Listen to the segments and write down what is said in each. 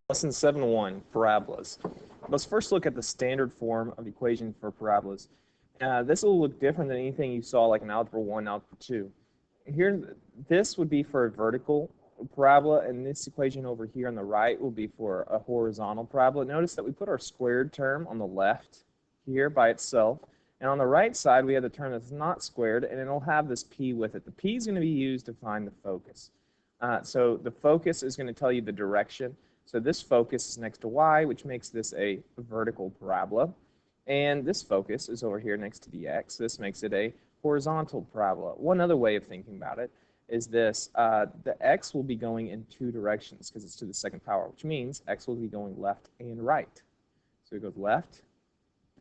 Lesson 7.1, Parabolas. Let's first look at the standard form of equation for parabolas. This will look different than anything you saw like in Algebra 1, Algebra 2. Here, this would be for a vertical parabola, and this equation over here on the right will be for a horizontal parabola. Notice that we put our squared term on the left here by itself, and on the right side we have the term that's not squared, and it'll have this p with it. The p is going to be used to find the focus. So the focus is going to tell you the direction. So this focus is next to y, which makes this a vertical parabola. And this focus is over here next to the x. This makes it a horizontal parabola. One other way of thinking about it is this. The x will be going in two directions because it's to the second power, which means x will be going left and right. So it goes left,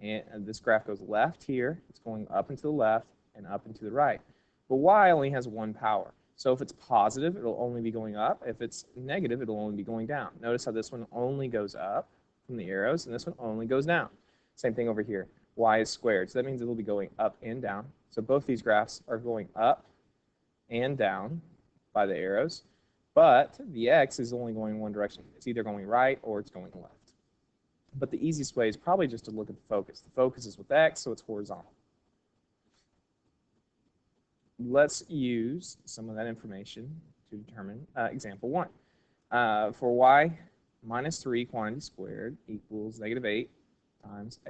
and this graph goes left here. It's going up and to the left and up and to the right. But y only has one power. So if it's positive, it'll only be going up. If it's negative, it'll only be going down. Notice how this one only goes up from the arrows, and this one only goes down. Same thing over here. Y is squared, so that means it'll be going up and down. So both these graphs are going up and down by the arrows, but the x is only going one direction. It's either going right or it's going left. But the easiest way is probably just to look at the focus. The focus is with x, so it's horizontal. Let's use some of that information to determine example 1. For y minus 3 quantity squared equals -8 times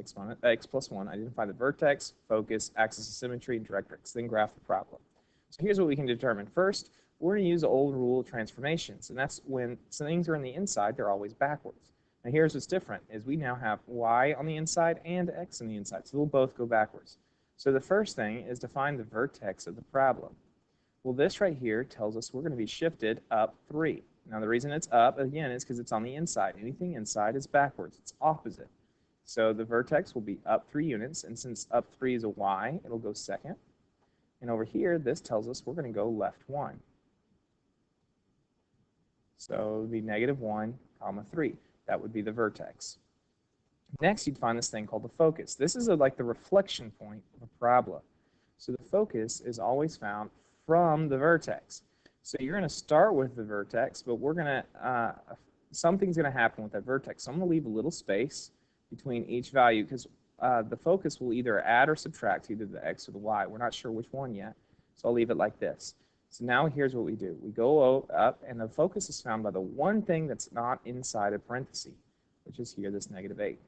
x plus 1, identify the vertex, focus, axis of symmetry, and directrix, then graph the problem. So here's what we can determine. First, we're going to use the old rule of transformations, and that's when things are on the inside, they're always backwards. Now here's what's different, is we now have y on the inside and x on the inside, so they'll both go backwards. So the first thing is to find the vertex of the parabola. Well, this right here tells us we're going to be shifted up 3. Now the reason it's up, again, is because it's on the inside. Anything inside is backwards. It's opposite. So the vertex will be up 3 units, and since up 3 is a y, it'll go second. And over here, this tells us we're going to go left 1. So it would be -1, 3. That would be the vertex. Next, you'd find this thing called the focus. This is like the reflection point of a parabola. So the focus is always found from the vertex. So you're going to start with the vertex, but we're going to, something's going to happen with that vertex. So I'm going to leave a little space between each value because the focus will either add or subtract either the x or the y. We're not sure which one yet, so I'll leave it like this. So now here's what we do. We go up, and the focus is found by the one thing that's not inside a parenthesis, which is here, this -8.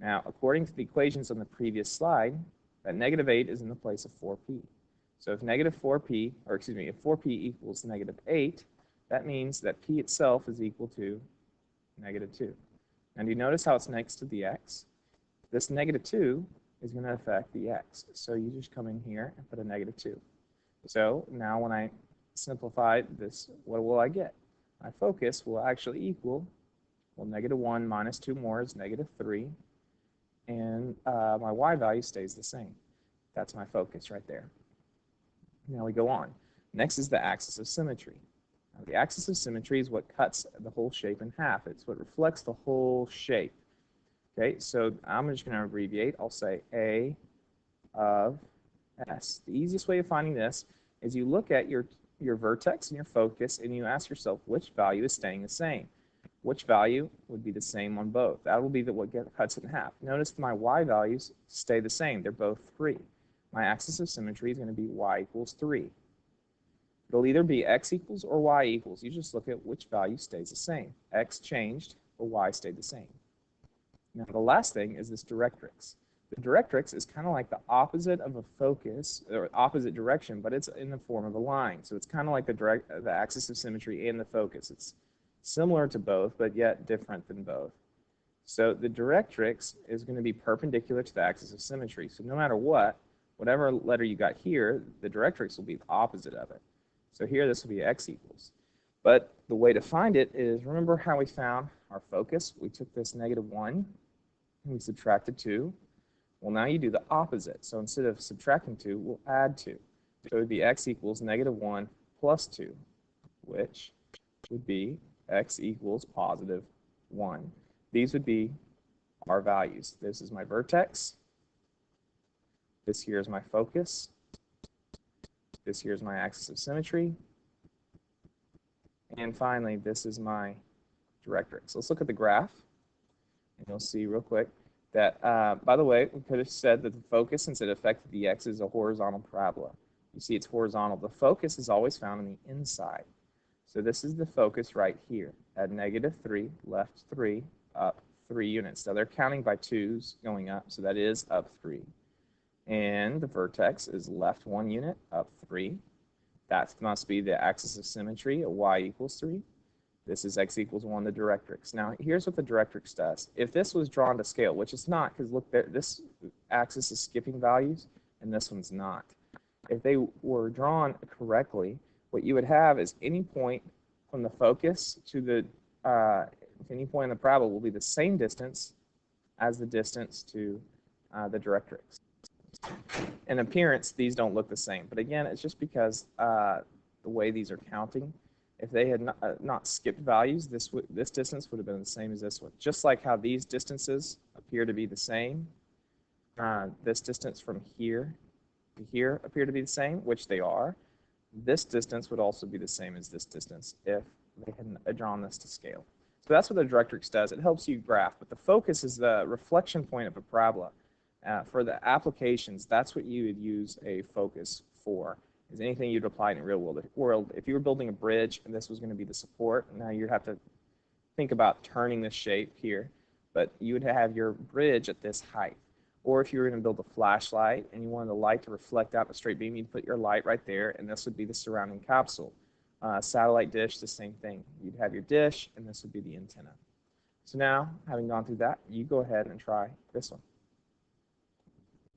Now, according to the equations on the previous slide, that -8 is in the place of 4p. So if if 4p equals -8, that means that p itself is equal to -2. Now, do you notice how it's next to the x? This -2 is going to affect the x. So you just come in here and put a -2. So now when I simplify this, what will I get? My focus will actually equal, well, -1 minus 2 more is -3. And my y value stays the same. That's my focus right there. Now we go on. Next is the axis of symmetry. Now, the axis of symmetry is what cuts the whole shape in half. It's what reflects the whole shape. Okay, so I'm just going to abbreviate. I'll say A of S. The easiest way of finding this is you look at your vertex and your focus and you ask yourself which value is staying the same. Which value would be the same on both? That will be what cuts it in half. Notice my y values stay the same. They're both 3. My axis of symmetry is going to be y equals 3. It'll either be x equals or y equals. You just look at which value stays the same. X changed, but y stayed the same. Now the last thing is this directrix. The directrix is kind of like the opposite of a focus, or opposite direction, but it's in the form of a line. So it's kind of like the axis of symmetry and the focus. It's similar to both, but yet different than both. So the directrix is going to be perpendicular to the axis of symmetry. So no matter what, whatever letter you got here, the directrix will be the opposite of it. So here this will be x equals. But the way to find it is, remember how we found our focus? We took this -1 and we subtracted 2. Well, now you do the opposite. So instead of subtracting 2, we'll add 2. So it would be x equals -1 plus 2, which would be x equals +1. These would be our values. This is my vertex. This here is my focus. This here is my axis of symmetry. And finally, this is my Directrix. Let's look at the graph, and you'll see real quick that, by the way, we could have said that the focus, since it affected the x, is a horizontal parabola. You see it's horizontal. The focus is always found on the inside. So this is the focus right here at -3, left 3, up 3 units. Now they're counting by 2s going up, so that is up 3. And the vertex is left 1 unit, up 3. That must be the axis of symmetry at y equals 3. This is x equals 1, the directrix. Now here's what the directrix does. If this was drawn to scale, which it's not, because look, there, this axis is skipping values, and this one's not. If they were drawn correctly, what you would have is any point from the focus to the any point in the parabola will be the same distance as the distance to the directrix. In appearance, these don't look the same, but again, it's just because the way these are counting. If they had not skipped values, this distance would have been the same as this one. Just like how these distances appear to be the same, this distance from here to here appear to be the same, which they are. This distance would also be the same as this distance if they hadn't drawn this to scale. So that's what the Directrix does. It helps you graph, but the focus is the reflection point of a parabola. For the applications, that's what you would use a focus for, is anything you'd apply in the real world. If you were building a bridge and this was going to be the support, now you'd have to think about turning this shape here, but you would have your bridge at this height. Or if you were going to build a flashlight and you wanted the light to reflect out a straight beam, you'd put your light right there, and this would be the surrounding capsule. Satellite dish, the same thing. You'd have your dish, and this would be the antenna. So now, having gone through that, you go ahead and try this one.